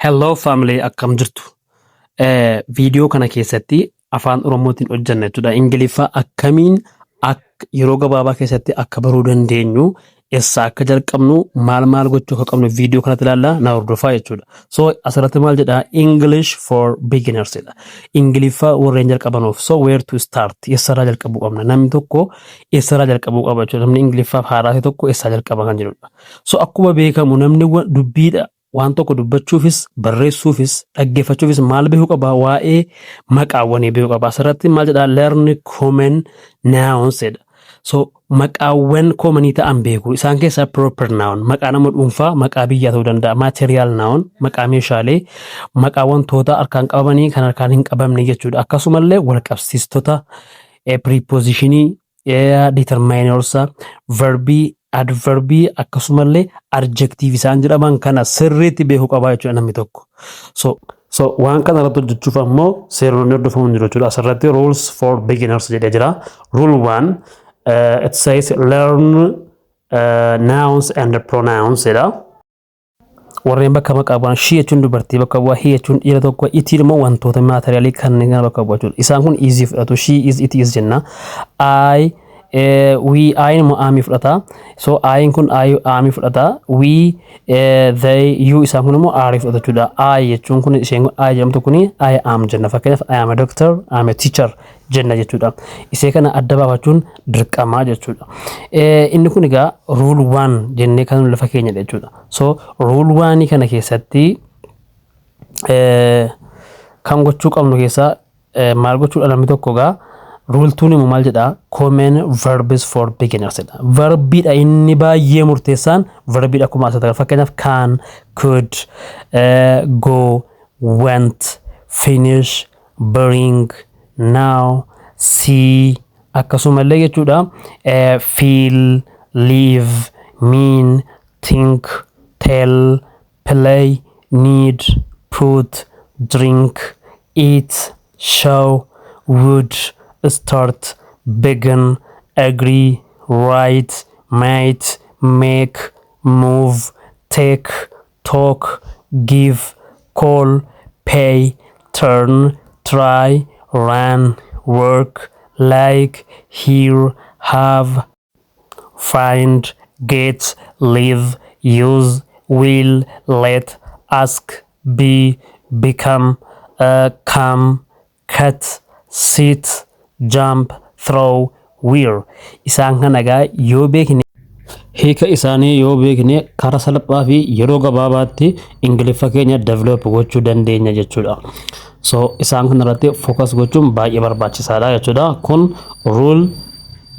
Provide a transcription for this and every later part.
Hello family akkam jirtu. Viidiyoo kana keessatti afaan Oromootiin hojjanna jechuudha. Ingiliffaa akkamiin yeroo gabaabaa keessatti akka baruu dandeenyu, eessaa akka jalqabnu, maal gochuu akka qabnu viidiyoo kanatti ilaallaa na hordofaa jechuudha. So asirratti maal jedhaa English for beginners jedha. Ingiliffaa warreen jalqabanuuf. So where to start? Eessarraa jalqabuu qabna. Namni tokko eessarraa jalqabuu qaba jechuudha. Namni Ingiliffaaf haaraa tokko eessaa jalqaba kan jedhudha. So akkuma beekamu namni dubbiidha. Waan tokko dubbachuufis barreessuufis dhaggeeffachuufis maal beekuu qaba? Waa'ee maqaawwanii beekuu qaba. Asirratti maal jedhaa learn common nouns jedha. So maqaawwan common ta'an beekuu. Isaan keessaa proper noun maqaa nama dhuunfaa, maqaa biyyaa ta'uu danda'a. Material noun maqaa meeshaalee, maqaa wantoota harkaan qabamanii kan harkaan hin qabamne jechuudha. Akkasumallee wal qabsiistota, prepositionii, determiners, verbii, adverbii akkasumallee adjective isaan jedhaman kana sirriitti beekuu qabaa jechuudha namni tokko. So waan kana irratti hojjechuuf ammoo seeronni hordofamuun jiru jechuudha. Asirratti rules for beginners jedhee jira. Rule 1 it says learn nouns and pronouns jedha. Warreen bakka maqaa bu'an she jechuun dubartii bakka bu'a, he jechuun dhiira tokko, it immoo wantoota maateriyaalii kanneen kana bakka bu'a jechuudha. Isaan kun easy fudhatu. She is, it is jenna. We ayin mo ami fudhata. So ayin kun ami fudhata. We they you isaan kun immoo ari fudhata jechuudha. I jechuun kun isheen I jedhamtu kun I am jenna. Fakkeenyaaf I am a doctor, I am a teacher jenna jechuudha. Isee kana adda baafachuun dirqama jechuudha. Inni kun egaa rule 1 jennee kan lafa keenya jechuudha. So rule 1 kana keessatti kan gochuu qabnu keessaa maal gochuudha namni tokko egaa rule 2 immoo maal jedhaa common verbs for beginners jedha. Verbiidha inni baay'ee murteessaan verbiidha akkuma asirratti fakkeenyaaf can, could, go, went, finish, bring, now, see akkasumallee jechuudha feel, live, mean, think, tell, play, need, put, drink, eat, show, would, start, begin, agree, write, might, make, move, take, talk, give, call, pay, turn, try, run, work, like, hear, have, find, get, live, use, will, let, ask, be, become, come, cut, sit, jump, throw, wear. Isaan kan egaa yoo beekne hiika isaanii yoo beekne karaa salphaa fi yeroo gabaabaatti Ingiliffa keenya develop gochuu dandeenya jechuudha. So isaan kun irratti focus gochuun baay'ee barbaachisaadha jechuudha. Kun rule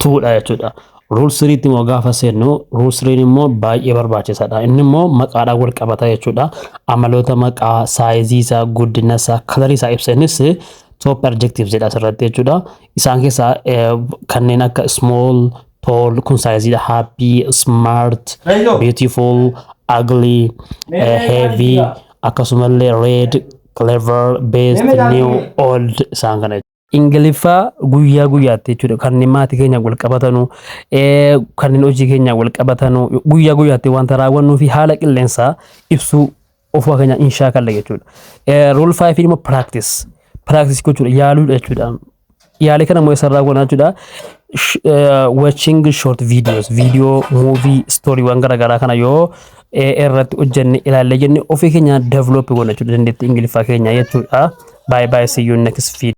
2 dha jechuudha. Rule 3 tti immoo gaafa seennu rule 3 immoo baay'ee barbaachisaadha. Inni immoo maqaadhaan wal qabata jechuudha. Amaloota maqaa, saayizii isaa, guddina isaa, kalarii isaa ibsanis top adjectives jedha asirratti jechuudha. Isaan keessaa kanneen akka small, tall kun saayiziidha, happy, smart, beautiful, ugly, heavy akkasumallee red, clever, best, new, old isaan kana. Ingiliffaa guyyaa guyyaatti jechuudha. Kanneen maatii keenya wal qabatanu, kanneen hojii keenya wal qabatanu, guyyaa guyyaatti wanta raawwannuu fi haala qilleensaa ibsuu ofuma keenya inshaakalla jechuudha. Rule 5 immoo practice gochuudha, yaaluudha jechuudha. Yaalii kana immoo isarraa goonaa jechuudha. Watching short videos, video, movie, story waan garaagaraa kana yoo irratti hojjenne ilaalle jenne ofii keenya develop goona jechuudha dandeettii Ingiliffaa keenya jechuudha. Bye bye, see you next video.